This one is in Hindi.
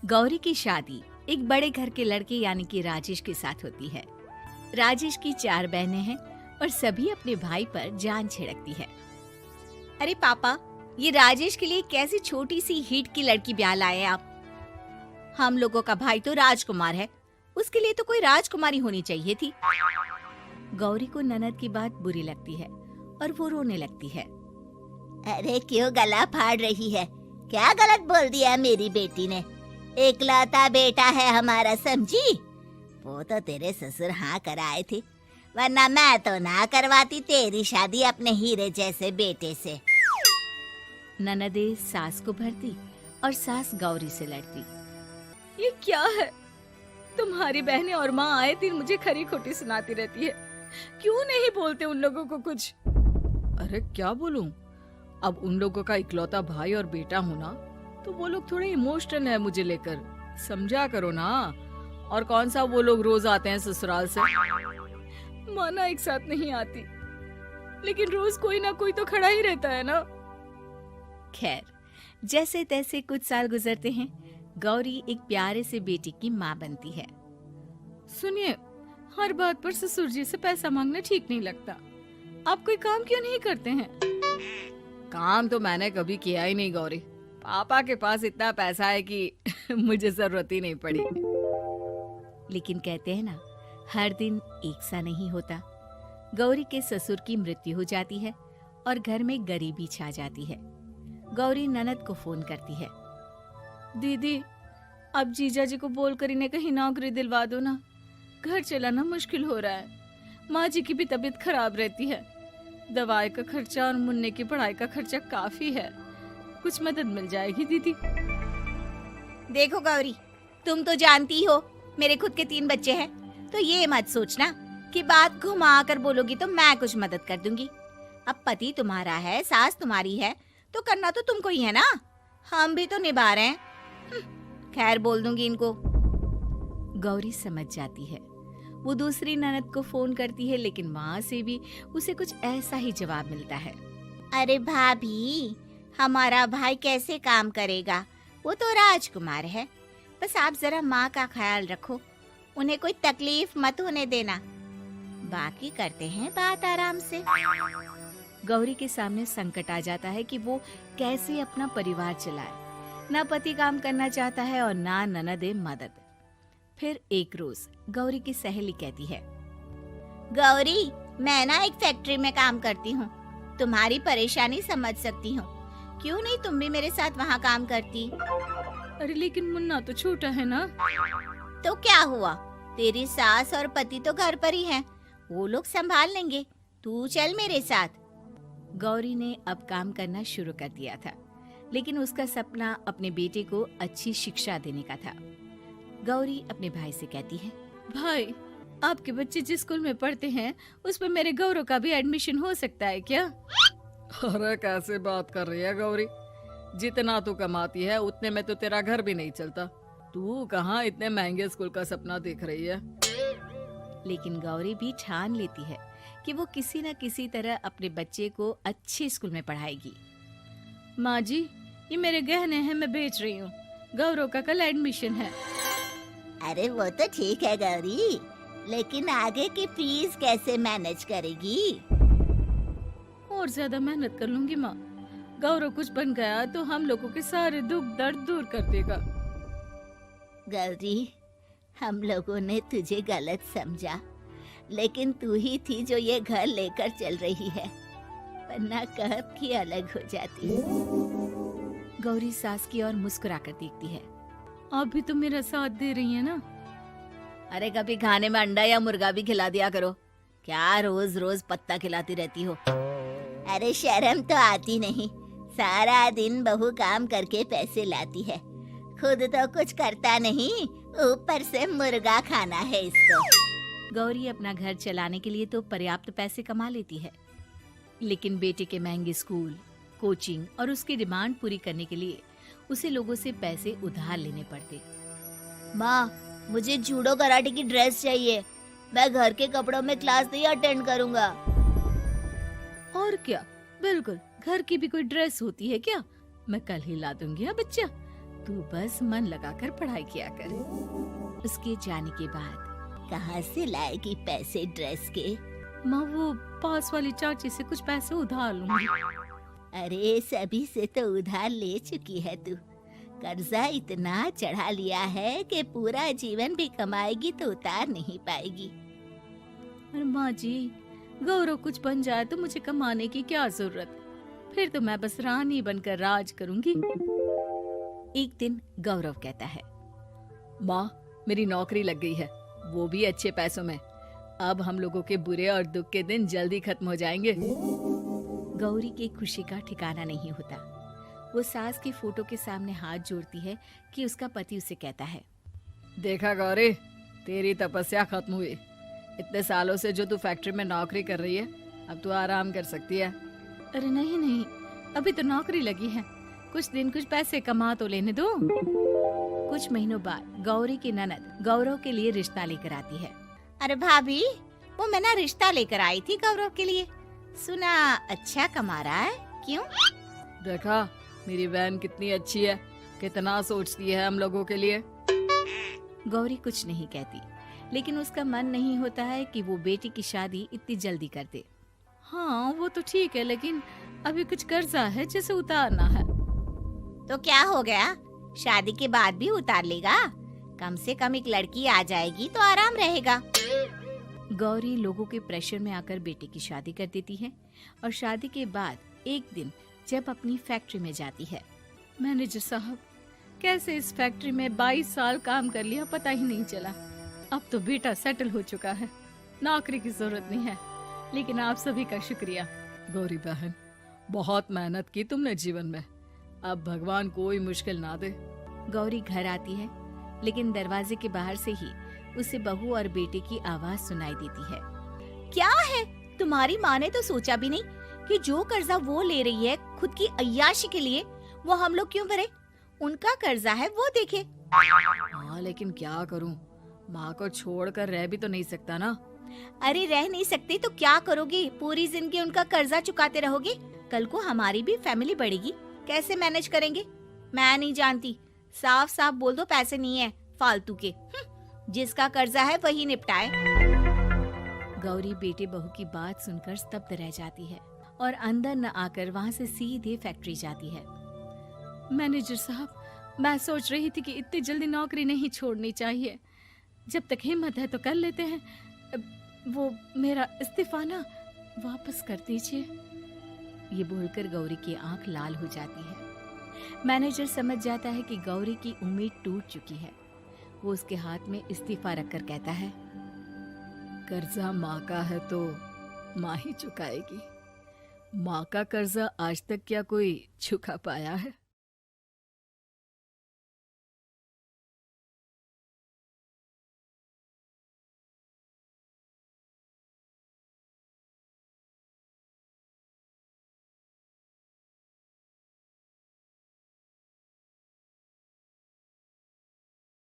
गौरी की शादी एक बड़े घर के लड़के यानी कि राजेश के साथ होती है। राजेश की 4 बहनें हैं और सभी अपने भाई पर जान छिड़कती है। अरे पापा, ये राजेश के लिए कैसी छोटी सी हिट की लड़की ब्याह लाए आप? हम लोगों का भाई तो राजकुमार है, उसके लिए तो कोई राजकुमारी होनी चाहिए थी। गौरी को ननद की बात बुरी लगती है और वो रोने लगती है। अरे क्यों गला फाड़ रही है? क्या गलत बोल दिया मेरी बेटी ने? इकलौता बेटा है हमारा, समझी? वो तो तेरे ससुर हाँ कराए थे, वरना मैं तो ना करवाती तेरी शादी अपने हीरे जैसे बेटे से। ननदे सास को भरती और सास गौरी से लड़ती। ये क्या है? तुम्हारी बहनें और माँ आए दिन मुझे खरी खोटी सुनाती रहती है। क्यों नहीं बोलते उन लोगों को कुछ? अरे क्या बोलूं? अब उन लोगों का इकलौता भाई और बेटा होना, तो वो लोग थोड़े इमोशनल है मुझे लेकर, समझा करो ना। और कौन सा वो लोग रोज आते हैं ससुराल से? माना एक साथ नहीं आती, लेकिन रोज कोई ना कोई तो खड़ा ही रहता है ना। खैर, जैसे तैसे कुछ साल गुजरते हैं। गौरी एक प्यारे से बेटी की माँ बनती है। सुनिए, हर बात पर ससुर जी से पैसा मांगना ठीक नहीं लगता। आप कोई काम क्यों नहीं करते हैं? काम तो मैंने कभी किया ही नहीं गौरी। पापा के पास इतना पैसा है कि मुझे जरूरत ही नहीं पड़ी। लेकिन कहते हैं ना, हर दिन एक सा नहीं होता। गौरी के ससुर की मृत्यु हो जाती है और घर में गरीबी छा जाती है। गौरी ननद को फोन करती है। दीदी, अब जीजा जी को बोलकर इन्हें कहीं नौकरी दिलवा दो ना। घर चलाना मुश्किल हो रहा है। माँ जी की भी तबीयत खराब रहती है। दवाई का खर्चा और मुन्ने की पढ़ाई का खर्चा काफी है। कुछ मदद मिल जाएगी दीदी। देखो गौरी, तुम तो जानती हो मेरे खुद के 3 बच्चे हैं, तो ये मत सोचना कि बात घुमा कर बोलोगी तो मैं कुछ मदद कर दूंगी। अब पति तुम्हारा है, सास तुम्हारी है, तो करना तो तुमको ही है ना। हम भी तो निभा रहे हैं। खैर, बोल दूंगी इनको। गौरी समझ जाती है। वो दूसरी ननद को फोन करती है, लेकिन वहाँ से भी उसे कुछ ऐसा ही जवाब मिलता है। अरे भाभी, हमारा भाई कैसे काम करेगा? वो तो राजकुमार है। बस आप जरा माँ का ख्याल रखो, उन्हें कोई तकलीफ मत होने देना। बाकी करते हैं बात आराम से। गौरी के सामने संकट आ जाता है कि वो कैसे अपना परिवार चलाए। ना पति काम करना चाहता है और ना ननदे मदद। फिर एक रोज गौरी की सहेली कहती है, गौरी, मैं ना एक फैक्ट्री में काम करती हूँ, तुम्हारी परेशानी समझ सकती हूँ। क्यों नहीं तुम भी मेरे साथ वहाँ काम करती? अरे लेकिन मुन्ना तो छोटा है ना। तो क्या हुआ? तेरी सास और पति तो घर पर ही हैं, वो लोग संभाल लेंगे। तू चल मेरे साथ। गौरी ने अब काम करना शुरू कर दिया था, लेकिन उसका सपना अपने बेटे को अच्छी शिक्षा देने का था। गौरी अपने भाई से कहती है, भाई, आपके बच्चे जिस स्कूल में पढ़ते हैं उस पर मेरे गौरव का भी एडमिशन हो सकता है क्या? अरे कैसे बात कर रही है गौरी? जितना तू कमाती है उतने में तो तेरा घर भी नहीं चलता। तू कहाँ इतने महंगे स्कूल का सपना देख रही है? लेकिन गौरी भी ठान लेती है कि वो किसी न किसी तरह अपने बच्चे को अच्छे स्कूल में पढ़ाएगी। माँ जी, ये मेरे गहने हैं, मैं बेच रही हूँ। गौरव का कल एडमिशन है। अरे वो तो ठीक है गौरी, लेकिन आगे की फीस कैसे मैनेज करेगी? और ज्यादा मेहनत कर लूंगी माँ। गौरव कुछ बन गया तो हम लोगों के सारे दुख दर्द दूर कर देगा। गौरी, हम लोगों ने तुझे गलत समझा, लेकिन तू ही थी जो ये घर लेकर चल रही है, वरना कब की अलग हो जाती। गौरी सास की ओर मुस्कुराकर देखती है। आप भी तो मेरा साथ दे रही है ना। अरे कभी खाने में अंडा या मुर्गा भी खिला दिया करो। क्या रोज रोज पत्ता खिलाती रहती हो? अरे शर्म तो आती नहीं? सारा दिन बहू काम करके पैसे लाती है, खुद तो कुछ करता नहीं, ऊपर से मुर्गा खाना है इसको। गौरी अपना घर चलाने के लिए तो पर्याप्त पैसे कमा लेती है, लेकिन बेटे के महंगे स्कूल, कोचिंग और उसकी डिमांड पूरी करने के लिए उसे लोगों से पैसे उधार लेने पड़ते। माँ, मुझे जूडो कराटे की ड्रेस चाहिए, मैं घर के कपड़ों में क्लास नहीं अटेंड करूँगा। और क्या, बिल्कुल, घर की भी कोई ड्रेस होती है क्या? मैं कल ही ला दूंगी। हाँ बच्चा, तू बस मन लगाकर पढ़ाई किया कर। उसके जाने के बाद कहाँ से लाएगी पैसे ड्रेस के? माँ वो पास वाली चाची से कुछ पैसे उधार लूंगी। अरे सभी से तो उधार ले चुकी है तू। कर्जा इतना चढ़ा लिया है कि पूरा जीवन भी कमाएगी तो उतार नहीं पाएगी। अरे माँ जी, गौरव कुछ बन जाए तो मुझे कमाने की क्या जरूरत, फिर तो मैं बस रानी बनकर राज करूंगी। एक दिन गौरव कहता है, माँ मेरी नौकरी लग गई है, वो भी अच्छे पैसों में। अब हम लोगों के बुरे और दुख के दिन जल्दी खत्म हो जाएंगे। गौरी की खुशी का ठिकाना नहीं होता। वो सास की फोटो के सामने हाथ जोड़ती है कि उसका पति उसे कहता है, देखा गौरी, तेरी तपस्या खत्म हुई। इतने सालों से जो तू फैक्ट्री में नौकरी कर रही है, अब तू आराम कर सकती है। अरे नहीं नहीं, अभी तो नौकरी लगी है, कुछ दिन कुछ पैसे कमा तो लेने दो। कुछ महीनों बाद गौरी की ननद गौरव के लिए रिश्ता लेकर आती है। अरे भाभी, वो मैं ना रिश्ता लेकर आई थी गौरव के लिए। सुना अच्छा कमा रहा है, क्यों? देखा मेरी बहन कितनी अच्छी है, कितना सोचती है हम लोगों के लिए। गौरी कुछ नहीं कहती, लेकिन उसका मन नहीं होता है कि वो बेटी की शादी इतनी जल्दी कर दे। हाँ वो तो ठीक है, लेकिन अभी कुछ कर्जा है जिसे उतारना है। तो क्या हो गया, शादी के बाद भी उतार लेगा। कम से कम एक लड़की आ जाएगी तो आराम रहेगा। गौरी लोगों के प्रेशर में आकर बेटे की शादी कर देती है और शादी के बाद एक दिन जब अपनी फैक्ट्री में जाती है। मैनेजर साहब, कैसे इस फैक्ट्री में 22 साल काम कर लिया पता ही नहीं चला। अब तो बेटा सेटल हो चुका है, नौकरी की जरूरत नहीं है। लेकिन आप सभी का शुक्रिया। गौरी बहन, बहुत मेहनत की तुमने जीवन में, अब भगवान कोई मुश्किल ना दे। गौरी घर आती है, लेकिन दरवाजे के बाहर से ही उसे बहू और बेटे की आवाज सुनाई देती है। क्या है, तुम्हारी माँ ने तो सोचा भी नहीं कि जो कर्जा वो ले रही है खुद की अय्याशी के लिए, वो हम लोग क्यों भरे? उनका कर्जा है वो देखे। हाँ लेकिन क्या करूं, माँ को छोड़कर रह भी तो नहीं सकता ना। अरे रह नहीं सकते तो क्या करोगी? पूरी जिंदगी उनका कर्जा चुकाते रहोगे? कल को हमारी भी फैमिली बढ़ेगी, कैसे मैनेज करेंगे? मैं नहीं जानती, साफ साफ बोल दो पैसे नहीं है फालतू के। जिसका कर्जा है वही निपटाए। गौरी बेटे बहू की बात सुनकर स्तब्ध रह जाती है और अंदर न आकर वहाँ से सीधे फैक्ट्री जाती है। मैनेजर साहब, मैं सोच रही थी कि इतनी जल्दी नौकरी नहीं छोड़नी चाहिए, जब तक हिम्मत है तो कर लेते हैं। वो मेरा इस्तीफा ना वापस कर दीजिए। ये बोलकर गौरी की आंख लाल हो जाती है। मैनेजर समझ जाता है कि गौरी की उम्मीद टूट चुकी है। वो उसके हाथ में इस्तीफा रखकर कहता है, कर्जा माँ का है तो माँ ही चुकाएगी। माँ का कर्जा आज तक क्या कोई चुका पाया है?